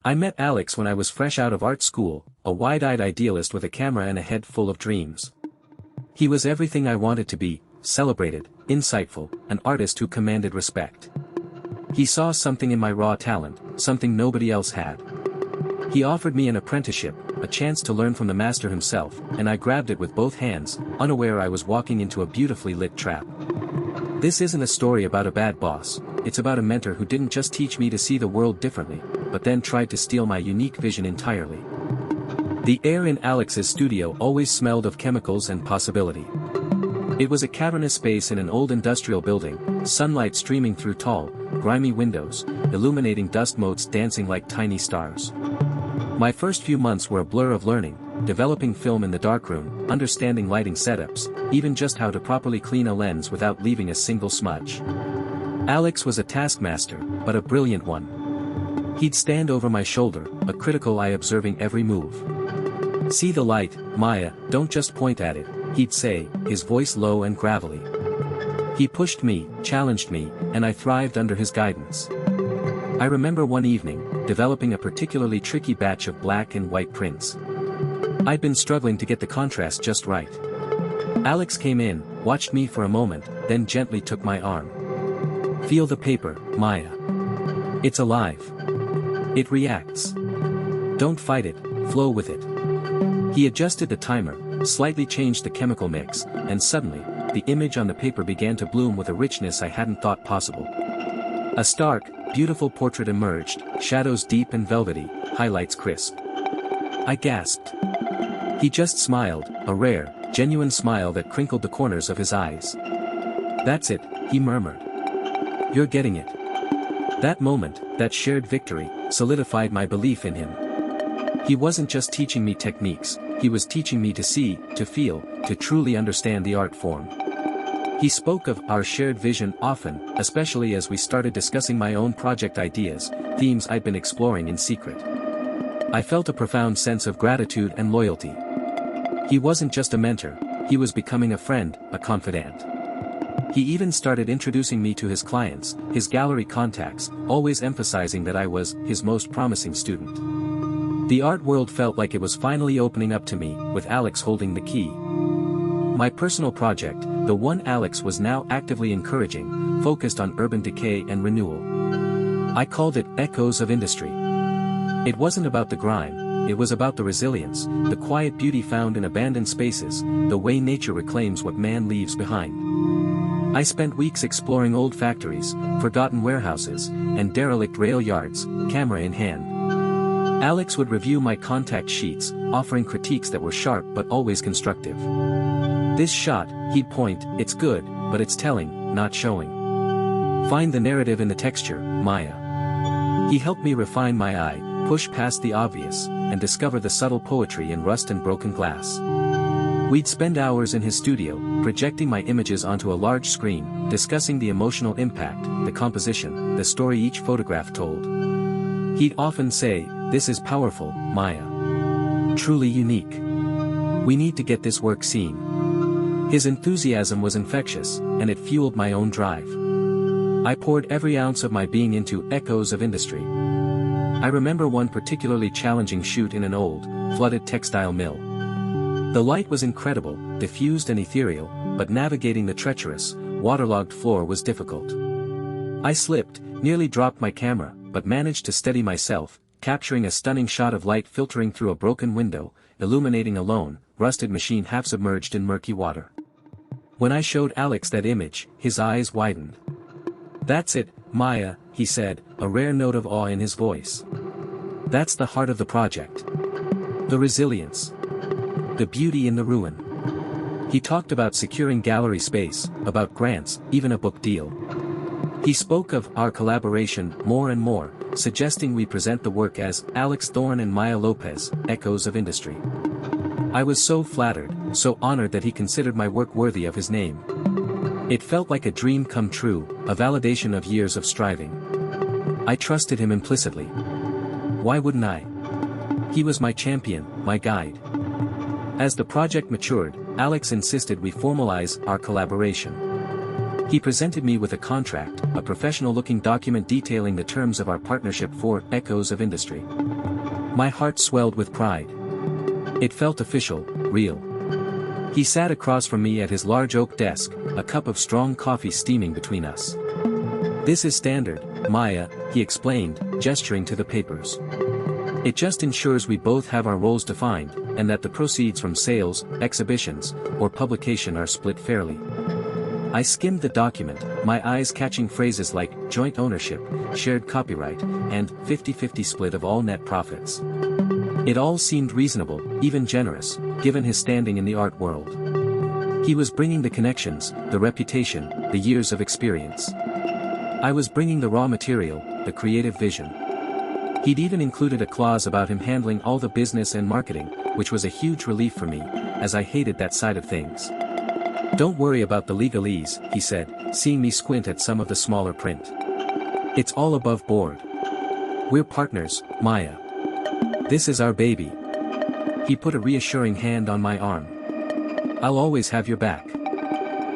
I met Alex when I was fresh out of art school, a wide-eyed idealist with a camera and a head full of dreams. He was everything I wanted to be, celebrated, insightful, an artist who commanded respect. He saw something in my raw talent, something nobody else had. He offered me an apprenticeship, a chance to learn from the master himself, and I grabbed it with both hands, unaware I was walking into a beautifully lit trap. This isn't a story about a bad boss, it's about a mentor who didn't just teach me to see the world differently, but then tried to steal my unique vision entirely. The air in Alex's studio always smelled of chemicals and possibility. It was a cavernous space in an old industrial building, sunlight streaming through tall, grimy windows, illuminating dust motes dancing like tiny stars. My first few months were a blur of learning, developing film in the darkroom, understanding lighting setups, even just how to properly clean a lens without leaving a single smudge. Alex was a taskmaster, but a brilliant one. He'd stand over my shoulder, a critical eye observing every move. "See the light, Maya, don't just point at it," he'd say, his voice low and gravelly. He pushed me, challenged me, and I thrived under his guidance. I remember one evening, developing a particularly tricky batch of black and white prints. I'd been struggling to get the contrast just right. Alex came in, watched me for a moment, then gently took my arm. "Feel the paper, Maya. It's alive. It reacts. Don't fight it, flow with it." He adjusted the timer, slightly changed the chemical mix, and suddenly, the image on the paper began to bloom with a richness I hadn't thought possible. A stark, beautiful portrait emerged, shadows deep and velvety, highlights crisp. I gasped. He just smiled, a rare, genuine smile that crinkled the corners of his eyes. "That's it," he murmured. "You're getting it." That moment, that shared victory, solidified my belief in him. He wasn't just teaching me techniques, he was teaching me to see, to feel, to truly understand the art form. He spoke of our shared vision often, especially as we started discussing my own project ideas, themes I'd been exploring in secret. I felt a profound sense of gratitude and loyalty. He wasn't just a mentor, he was becoming a friend, a confidant. He even started introducing me to his clients, his gallery contacts, always emphasizing that I was his most promising student. The art world felt like it was finally opening up to me, with Alex holding the key. My personal project, the one Alex was now actively encouraging, focused on urban decay and renewal. I called it Echoes of Industry. It wasn't about the grime, it was about the resilience, the quiet beauty found in abandoned spaces, the way nature reclaims what man leaves behind. I spent weeks exploring old factories, forgotten warehouses, and derelict rail yards, camera in hand. Alex would review my contact sheets, offering critiques that were sharp but always constructive. "This shot," he'd point, "it's good, but it's telling, not showing. Find the narrative in the texture, Maya." He helped me refine my eye, push past the obvious, and discover the subtle poetry in rust and broken glass. We'd spend hours in his studio, projecting my images onto a large screen, discussing the emotional impact, the composition, the story each photograph told. He'd often say, "This is powerful, Maya. Truly unique. We need to get this work seen." His enthusiasm was infectious, and it fueled my own drive. I poured every ounce of my being into Echoes of Industry. I remember one particularly challenging shoot in an old, flooded textile mill. The light was incredible, diffused and ethereal, but navigating the treacherous, waterlogged floor was difficult. I slipped, nearly dropped my camera, but managed to steady myself, capturing a stunning shot of light filtering through a broken window, illuminating a lone, rusted machine half submerged in murky water. When I showed Alex that image, his eyes widened. "That's it, Maya," he said, a rare note of awe in his voice. "That's the heart of the project. The resilience. The beauty in the ruin." He talked about securing gallery space, about grants, even a book deal. He spoke of our collaboration more and more, suggesting we present the work as Alex Thorne and Maya Lopez, Echoes of Industry. I was so flattered, so honored that he considered my work worthy of his name. It felt like a dream come true, a validation of years of striving. I trusted him implicitly. Why wouldn't I? He was my champion, my guide. As the project matured, Alex insisted we formalize our collaboration. He presented me with a contract, a professional-looking document detailing the terms of our partnership for Echoes of Industry. My heart swelled with pride. It felt official, real. He sat across from me at his large oak desk, a cup of strong coffee steaming between us. "This is standard, Maya," he explained, gesturing to the papers. "It just ensures we both have our roles defined, and that the proceeds from sales, exhibitions, or publication are split fairly." I skimmed the document, my eyes catching phrases like joint ownership, shared copyright, and 50-50 split of all net profits. It all seemed reasonable, even generous, given his standing in the art world. He was bringing the connections, the reputation, the years of experience. I was bringing the raw material, the creative vision. He'd even included a clause about him handling all the business and marketing, which was a huge relief for me, as I hated that side of things. "Don't worry about the legalese," he said, seeing me squint at some of the smaller print. "It's all above board. We're partners, Maya. This is our baby." He put a reassuring hand on my arm. "I'll always have your back."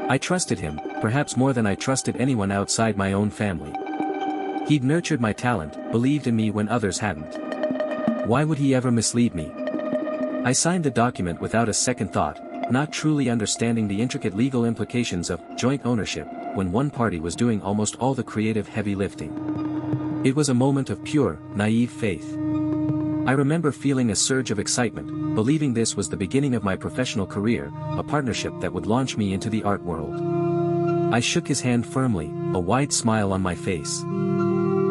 I trusted him, perhaps more than I trusted anyone outside my own family. He'd nurtured my talent, believed in me when others hadn't. Why would he ever mislead me? I signed the document without a second thought, not truly understanding the intricate legal implications of joint ownership, when one party was doing almost all the creative heavy lifting. It was a moment of pure, naive faith. I remember feeling a surge of excitement, believing this was the beginning of my professional career, a partnership that would launch me into the art world. I shook his hand firmly, a wide smile on my face.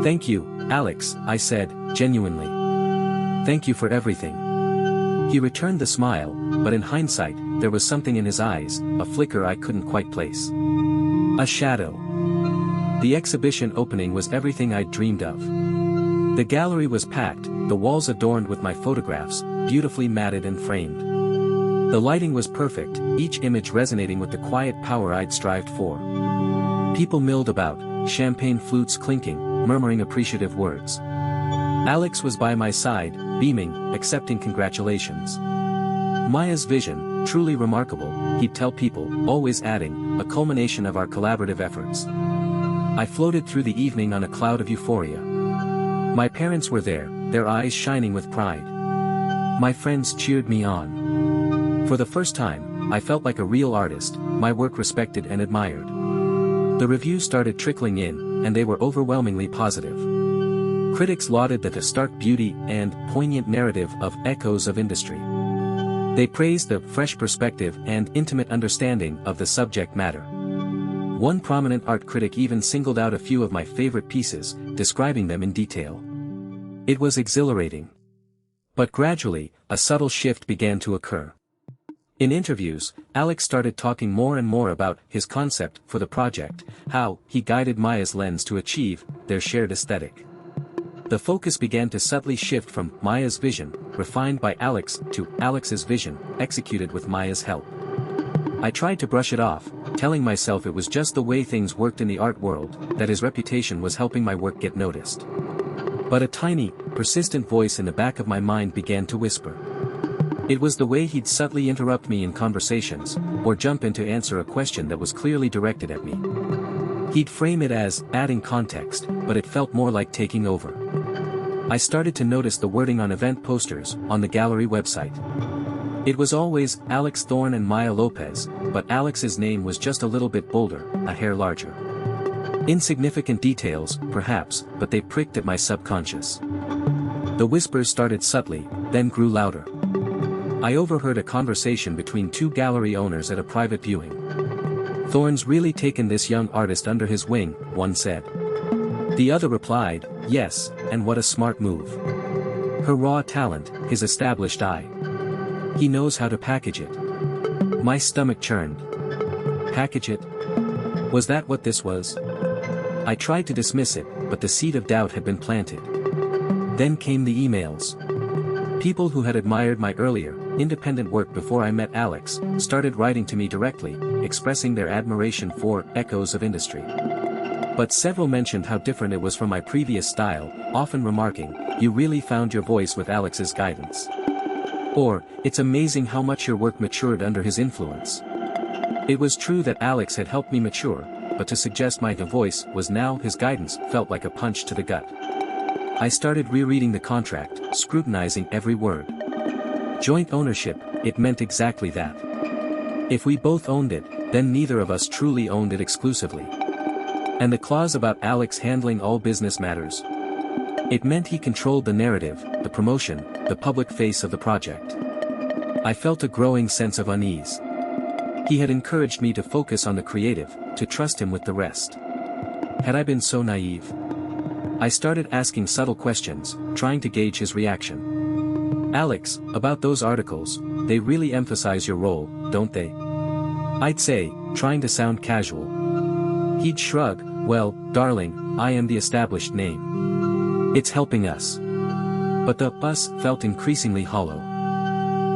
"Thank you, Alex," I said, genuinely. "Thank you for everything." He returned the smile, but in hindsight, there was something in his eyes, a flicker I couldn't quite place. A shadow. The exhibition opening was everything I'd dreamed of. The gallery was packed, the walls adorned with my photographs, beautifully matted and framed. The lighting was perfect, each image resonating with the quiet power I'd strived for. People milled about, champagne flutes clinking, murmuring appreciative words. Alex was by my side, beaming, accepting congratulations. Maya's vision, truly remarkable, he'd tell people, always adding, a culmination of our collaborative efforts. I floated through the evening on a cloud of euphoria. My parents were there, their eyes shining with pride. My friends cheered me on. For the first time, I felt like a real artist, my work respected and admired. The reviews started trickling in, and they were overwhelmingly positive. Critics lauded the stark beauty and poignant narrative of Echoes of Industry. They praised the fresh perspective and intimate understanding of the subject matter. One prominent art critic even singled out a few of my favorite pieces, describing them in detail. It was exhilarating. But gradually, a subtle shift began to occur. In interviews, Alex started talking more and more about his concept for the project, how he guided Maya's lens to achieve their shared aesthetic. The focus began to subtly shift from Maya's vision, refined by Alex, to Alex's vision, executed with Maya's help. I tried to brush it off, telling myself it was just the way things worked in the art world, that his reputation was helping my work get noticed. But a tiny, persistent voice in the back of my mind began to whisper. It was the way he'd subtly interrupt me in conversations, or jump in to answer a question that was clearly directed at me. He'd frame it as adding context, but it felt more like taking over. I started to notice the wording on event posters, on the gallery website. It was always Alex Thorne and Maya Lopez, but Alex's name was just a little bit bolder, a hair larger. Insignificant details, perhaps, but they pricked at my subconscious. The whispers started subtly, then grew louder. I overheard a conversation between two gallery owners at a private viewing. "Thorne's really taken this young artist under his wing," one said. The other replied, "Yes, and what a smart move. Her raw talent, his established eye. He knows how to package it." My stomach churned. Package it? Was that what this was? I tried to dismiss it, but the seed of doubt had been planted. Then came the emails. People who had admired my earlier, independent work before I met Alex, started writing to me directly, expressing their admiration for Echoes of Industry. But several mentioned how different it was from my previous style, often remarking, "You really found your voice with Alex's guidance." Or, "It's amazing how much your work matured under his influence." It was true that Alex had helped me mature, but to suggest my voice was now his guidance felt like a punch to the gut. I started rereading the contract, scrutinizing every word. Joint ownership, it meant exactly that. If we both owned it, then neither of us truly owned it exclusively. And the clause about Alex handling all business matters. It meant he controlled the narrative, the promotion, the public face of the project. I felt a growing sense of unease. He had encouraged me to focus on the creative, to trust him with the rest. Had I been so naive? I started asking subtle questions, trying to gauge his reaction. "Alex, about those articles, they really emphasize your role, don't they?" I'd say, trying to sound casual. He'd shrug, "Well, darling, I am the established name. It's helping us." But the "us" felt increasingly hollow.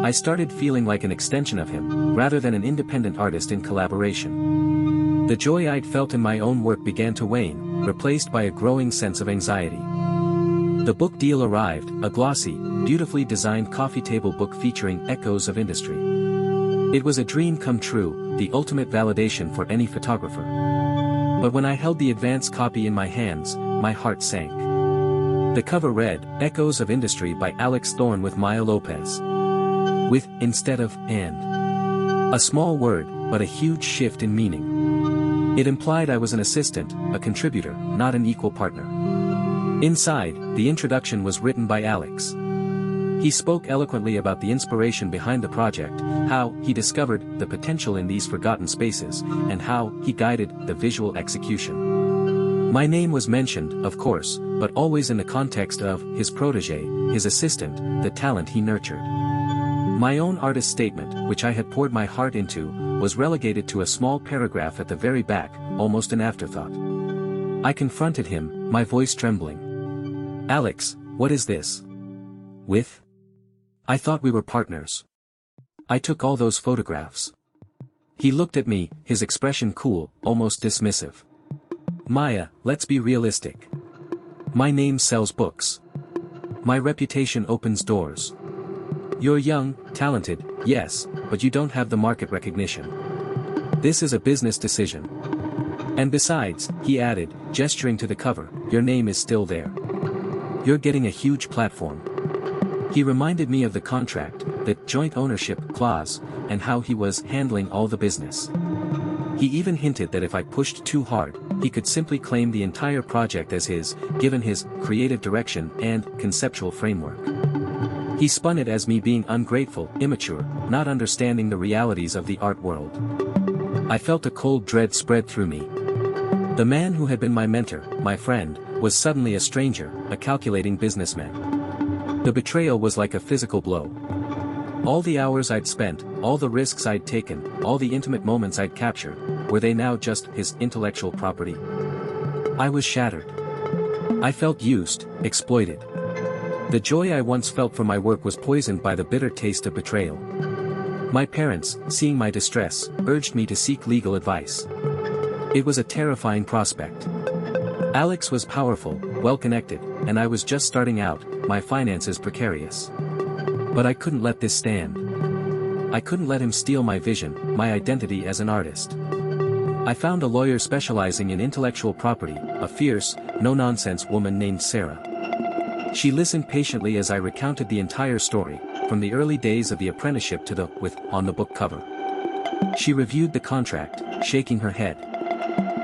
I started feeling like an extension of him, rather than an independent artist in collaboration. The joy I'd felt in my own work began to wane, replaced by a growing sense of anxiety. The book deal arrived, a glossy, beautifully designed coffee table book featuring echoes of industry. It was a dream come true, the ultimate validation for any photographer. But when I held the advance copy in my hands, my heart sank. The cover read, "Echoes of Industry by Alex Thorne with Maya Lopez." With, instead of, and. A small word, but a huge shift in meaning. It implied I was an assistant, a contributor, not an equal partner. Inside, the introduction was written by Alex. He spoke eloquently about the inspiration behind the project, how he discovered the potential in these forgotten spaces, and how he guided the visual execution. My name was mentioned, of course, but always in the context of his protege, his assistant, the talent he nurtured. My own artist statement, which I had poured my heart into, was relegated to a small paragraph at the very back, almost an afterthought. I confronted him, my voice trembling. "Alex, what is this? With? I thought we were partners. I took all those photographs." He looked at me, his expression cool, almost dismissive. "Maya, let's be realistic. My name sells books. My reputation opens doors. You're young, talented, yes, but you don't have the market recognition. This is a business decision. And besides," he added, gesturing to the cover, "your name is still there. You're getting a huge platform." He reminded me of the contract, the joint ownership clause, and how he was handling all the business. He even hinted that if I pushed too hard, he could simply claim the entire project as his, given his creative direction and conceptual framework. He spun it as me being ungrateful, immature, not understanding the realities of the art world. I felt a cold dread spread through me. The man who had been my mentor, my friend, was suddenly a stranger, a calculating businessman. The betrayal was like a physical blow. All the hours I'd spent, all the risks I'd taken, all the intimate moments I'd captured, were they now just his intellectual property? I was shattered. I felt used, exploited. The joy I once felt for my work was poisoned by the bitter taste of betrayal. My parents, seeing my distress, urged me to seek legal advice. It was a terrifying prospect. Alex was powerful, well-connected, and I was just starting out, my finances precarious. But I couldn't let this stand. I couldn't let him steal my vision, my identity as an artist. I found a lawyer specializing in intellectual property, a fierce, no-nonsense woman named Sarah. She listened patiently as I recounted the entire story, from the early days of the apprenticeship to the "with" on the book cover. She reviewed the contract, shaking her head.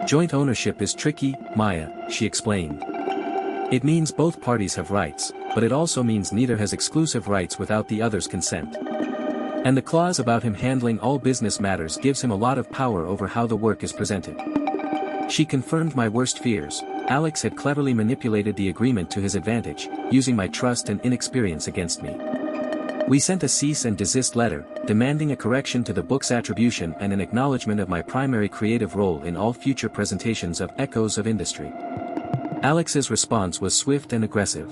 "Joint ownership is tricky, Maya," she explained. "It means both parties have rights, but it also means neither has exclusive rights without the other's consent. And the clause about him handling all business matters gives him a lot of power over how the work is presented." She confirmed my worst fears. Alex had cleverly manipulated the agreement to his advantage, using my trust and inexperience against me. We sent a cease and desist letter, demanding a correction to the book's attribution and an acknowledgement of my primary creative role in all future presentations of Echoes of Industry. Alex's response was swift and aggressive.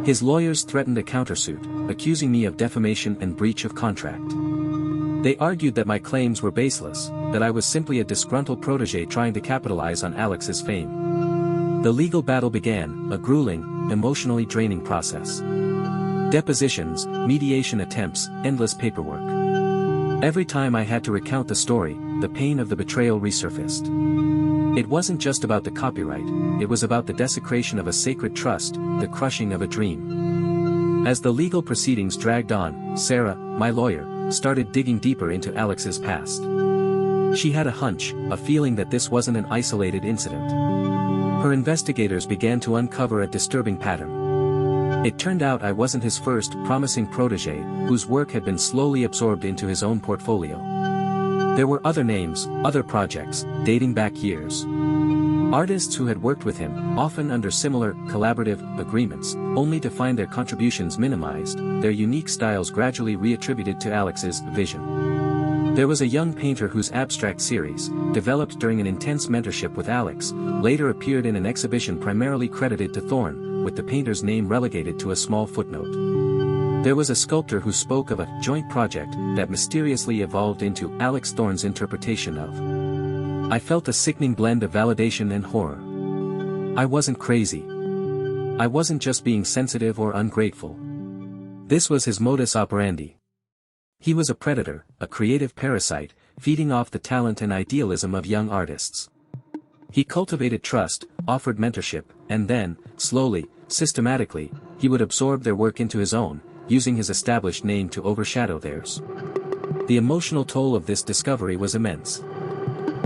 His lawyers threatened a countersuit, accusing me of defamation and breach of contract. They argued that my claims were baseless, that I was simply a disgruntled protege trying to capitalize on Alex's fame. The legal battle began, a grueling, emotionally draining process. Depositions, mediation attempts, endless paperwork. Every time I had to recount the story, the pain of the betrayal resurfaced. It wasn't just about the copyright, it was about the desecration of a sacred trust, the crushing of a dream. As the legal proceedings dragged on, Sarah, my lawyer, started digging deeper into Alex's past. She had a hunch, a feeling that this wasn't an isolated incident. Her investigators began to uncover a disturbing pattern. It turned out I wasn't his first promising protege, whose work had been slowly absorbed into his own portfolio. There were other names, other projects, dating back years. Artists who had worked with him, often under similar, collaborative, agreements, only to find their contributions minimized, their unique styles gradually reattributed to Alex's vision. There was a young painter whose abstract series, developed during an intense mentorship with Alex, later appeared in an exhibition primarily credited to Thorne, with the painter's name relegated to a small footnote. There was a sculptor who spoke of a joint project that mysteriously evolved into Alex Thorne's interpretation of. I felt a sickening blend of validation and horror. I wasn't crazy. I wasn't just being sensitive or ungrateful. This was his modus operandi. He was a predator, a creative parasite, feeding off the talent and idealism of young artists. He cultivated trust, offered mentorship, and then, slowly, systematically, he would absorb their work into his own, using his established name to overshadow theirs. The emotional toll of this discovery was immense.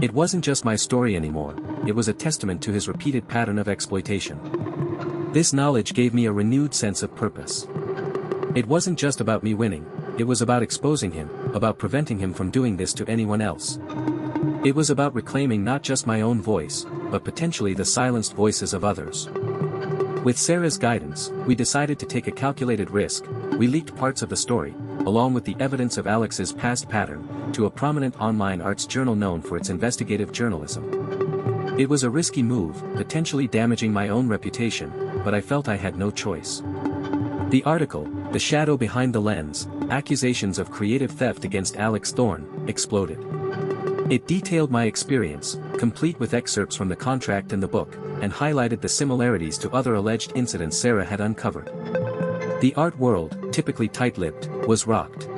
It wasn't just my story anymore, it was a testament to his repeated pattern of exploitation. This knowledge gave me a renewed sense of purpose. It wasn't just about me winning, it was about exposing him, about preventing him from doing this to anyone else. It was about reclaiming not just my own voice, but potentially the silenced voices of others. With Sarah's guidance, we decided to take a calculated risk. We leaked parts of the story, along with the evidence of Alex's past pattern, to a prominent online arts journal known for its investigative journalism. It was a risky move, potentially damaging my own reputation, but I felt I had no choice. The article, "The Shadow Behind the Lens: Accusations of Creative Theft Against Alex Thorne," exploded. It detailed my experience, complete with excerpts from the contract and the book, and highlighted the similarities to other alleged incidents Sarah had uncovered. The art world, typically tight-lipped, was rocked.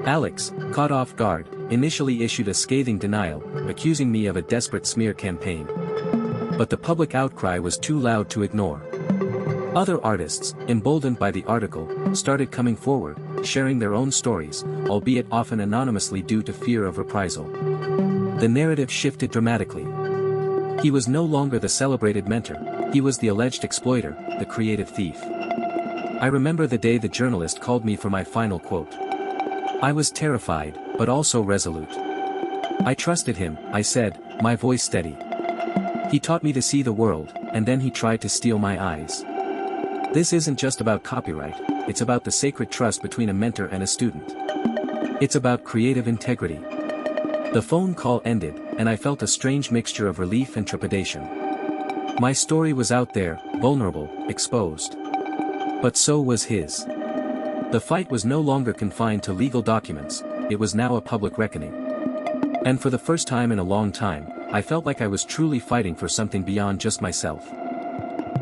Alex, caught off guard, initially issued a scathing denial, accusing me of a desperate smear campaign. But the public outcry was too loud to ignore. Other artists, emboldened by the article, started coming forward, sharing their own stories, albeit often anonymously due to fear of reprisal. The narrative shifted dramatically. He was no longer the celebrated mentor, he was the alleged exploiter, the creative thief. I remember the day the journalist called me for my final quote. I was terrified, but also resolute. I trusted him, I said, my voice steady. He taught me to see the world, and then he tried to steal my eyes. This isn't just about copyright, it's about the sacred trust between a mentor and a student. It's about creative integrity. The phone call ended, and I felt a strange mixture of relief and trepidation. My story was out there, vulnerable, exposed. But so was his. The fight was no longer confined to legal documents, it was now a public reckoning. And for the first time in a long time, I felt like I was truly fighting for something beyond just myself.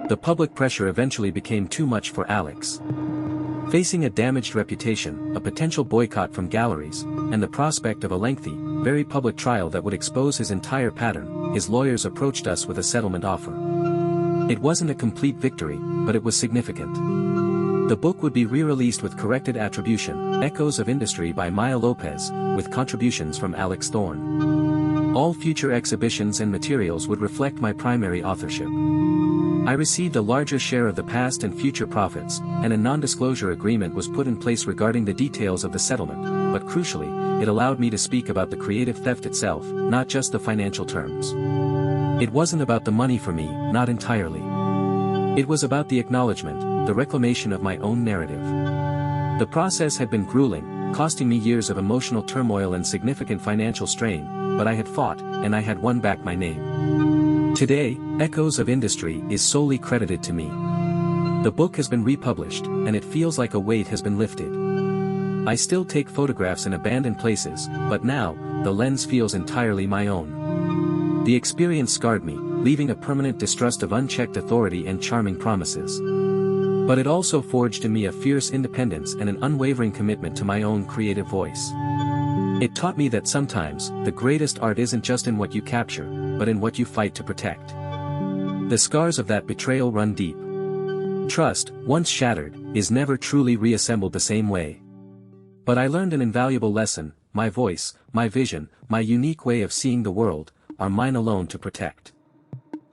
The public pressure eventually became too much for Alex. Facing a damaged reputation, a potential boycott from galleries, and the prospect of a lengthy, very public trial that would expose his entire pattern, his lawyers approached us with a settlement offer. It wasn't a complete victory, but it was significant. The book would be re-released with corrected attribution, Echoes of Industry by Maya Lopez, with contributions from Alex Thorne. All future exhibitions and materials would reflect my primary authorship. I received a larger share of the past and future profits, and a non-disclosure agreement was put in place regarding the details of the settlement, but crucially, it allowed me to speak about the creative theft itself, not just the financial terms. It wasn't about the money for me, not entirely. It was about the acknowledgement, the reclamation of my own narrative. The process had been grueling, costing me years of emotional turmoil and significant financial strain, but I had fought, and I had won back my name. Today, Echoes of Industry is solely credited to me. The book has been republished, and it feels like a weight has been lifted. I still take photographs in abandoned places, but now, the lens feels entirely my own. The experience scarred me, leaving a permanent distrust of unchecked authority and charming promises. But it also forged in me a fierce independence and an unwavering commitment to my own creative voice. It taught me that sometimes, the greatest art isn't just in what you capture, but in what you fight to protect. The scars of that betrayal run deep. Trust, once shattered, is never truly reassembled the same way. But I learned an invaluable lesson: my voice, my vision, my unique way of seeing the world, are mine alone to protect.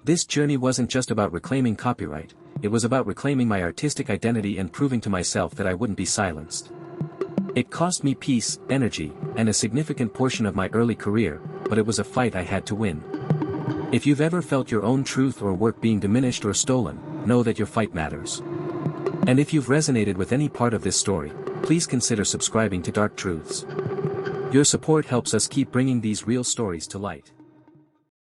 This journey wasn't just about reclaiming copyright, it was about reclaiming my artistic identity and proving to myself that I wouldn't be silenced. It cost me peace, energy, and a significant portion of my early career, but it was a fight I had to win. If you've ever felt your own truth or work being diminished or stolen, know that your fight matters. And if you've resonated with any part of this story, please consider subscribing to Dark Truths. Your support helps us keep bringing these real stories to light.